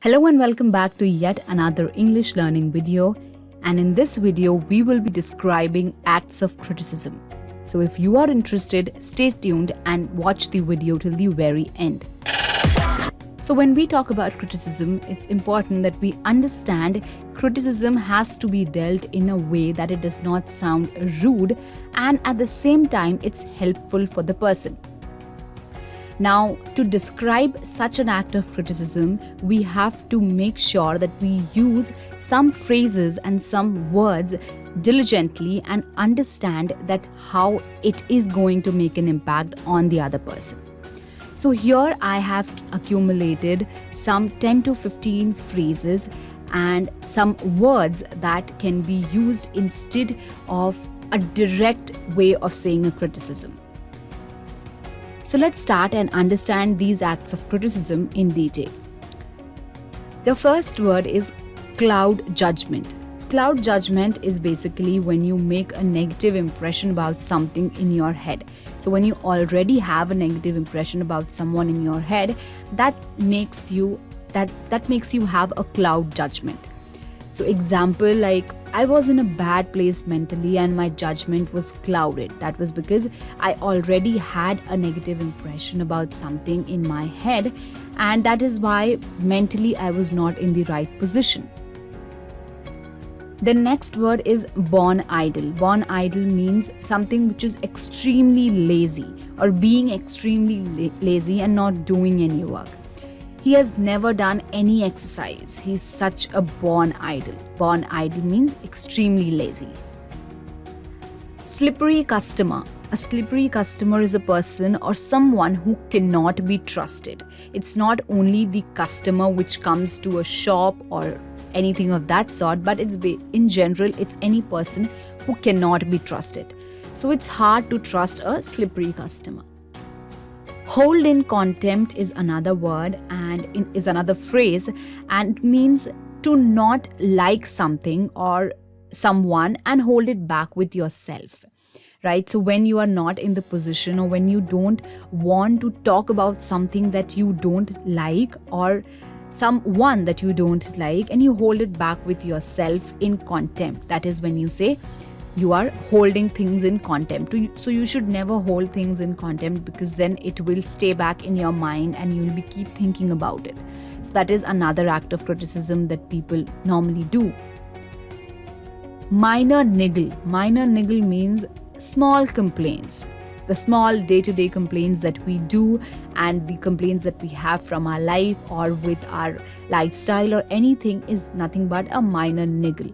Hello and welcome back to yet another English learning video. And in this video, we will be describing acts of criticism. So if you are interested, stay tuned and watch the video till the very end. So when we talk about criticism, it's important that we understand criticism has to be dealt in a way that it does not sound rude and at the same time it's helpful for the person. Now, to describe such an act of criticism, we have to make sure that we use some phrases and some words diligently and understand that how it is going to make an impact on the other person. So here I have accumulated some 10 to 15 phrases and some words that can be used instead of a direct way of saying a criticism. So let's start and understand these acts of criticism in detail. The first word is cloud judgment. Cloud judgment is basically when you make a negative impression about something in your head. So when you already have a negative impression about someone in your head, that makes you have a cloud judgment. So example, like I was in a bad place mentally and my judgment was clouded. That was because I already had a negative impression about something in my head, and that is why mentally I was not in the right position. The next word is born idle. Born idle means something which is extremely lazy or being extremely lazy and not doing any work. He has never done any exercise. He's such a born idle. Born idle means extremely lazy. Slippery customer. A slippery customer is a person or someone who cannot be trusted. It's not only the customer which comes to a shop or anything of that sort, but in general, it's any person who cannot be trusted. So it's hard to trust a slippery customer. Hold in contempt is another word and is another phrase, and it means to not like something or someone and hold it back with yourself. Right? So when you are not in the position or when you don't want to talk about something that you don't like or someone that you don't like and you hold it back with yourself in contempt, that is when you say you are holding things in contempt. So you should never hold things in contempt because then it will stay back in your mind and you will keep thinking about it. So that is another act of criticism that people normally do. Minor niggle. Minor niggle means small complaints. The small day-to-day complaints that we do and the complaints that we have from our life or with our lifestyle or anything is nothing but a minor niggle.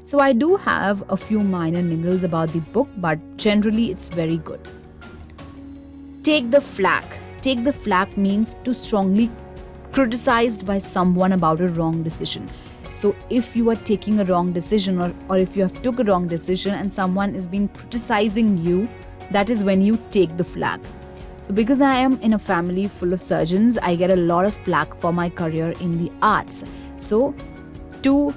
So I do have a few minor niggles about the book, but generally it's very good. Take the flak. Take the flak means to strongly criticized by someone about a wrong decision. So if you are taking a wrong decision or if you have took a wrong decision and someone is being criticizing you, that is when you take the flak. So because I am in a family full of surgeons, I get a lot of flak for my career in the arts. So to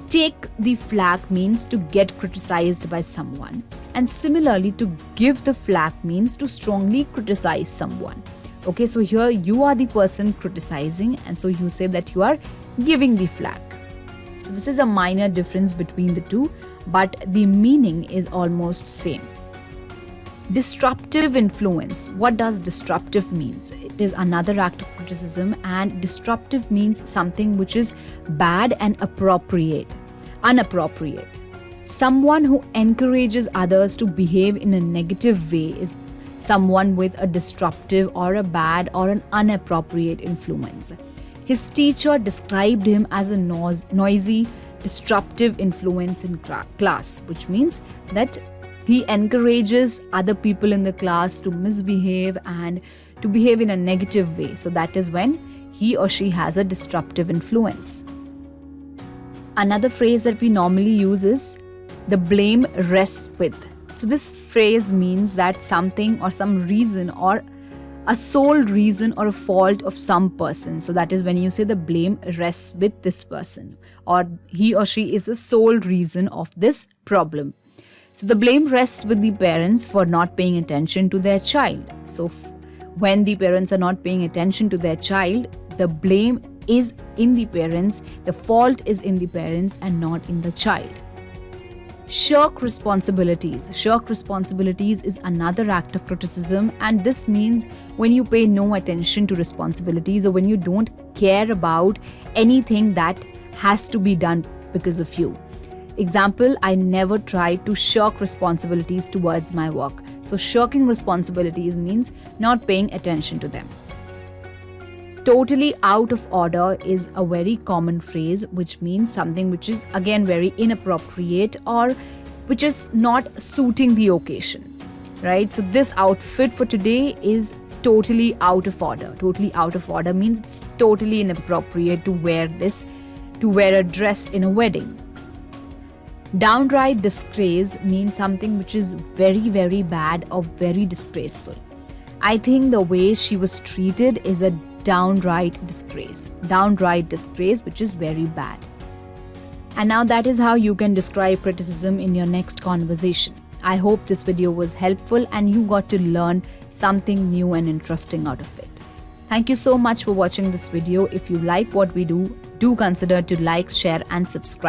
take the flak means to get criticized by someone, and similarly to give the flak means to strongly criticize someone. Okay, so here you are the person criticizing and so you say that you are giving the flak. So this is a minor difference between the two, but the meaning is almost same. Disruptive influence. What does disruptive means? It is another act of criticism, and disruptive means something which is bad and unappropriate. Someone who encourages others to behave in a negative way is someone with a disruptive or a bad or an unappropriate influence. His teacher described him as a noisy, disruptive influence in class, which means that he encourages other people in the class to misbehave and to behave in a negative way. So that is when he or she has a disruptive influence. Another phrase that we normally use is the blame rests with. So this phrase means that something or some reason or a sole reason or a fault of some person. So that is when you say the blame rests with this person or he or she is the sole reason of this problem. So the blame rests with the parents for not paying attention to their child. So when the parents are not paying attention to their child, the blame is in the parents, the fault is in the parents and not in the child. Shirk responsibilities. Shirk responsibilities is another act of criticism, and this means when you pay no attention to responsibilities or when you don't care about anything that has to be done because of you. Example, I never try to shirk responsibilities towards my work. So shirking responsibilities means not paying attention to them. Totally out of order is a very common phrase which means something which is again very inappropriate or which is not suiting the occasion, right? So this outfit for today is totally out of order. Totally out of order means it's totally inappropriate to wear a dress in a wedding. Downright disgrace means something which is very, very bad or very disgraceful. I think the way she was treated is a downright disgrace. Downright disgrace, which is very bad. And now that is how you can describe criticism in your next conversation. I hope this video was helpful and you got to learn something new and interesting out of it. Thank you so much for watching this video. If you like what we do, do consider to like, share and subscribe.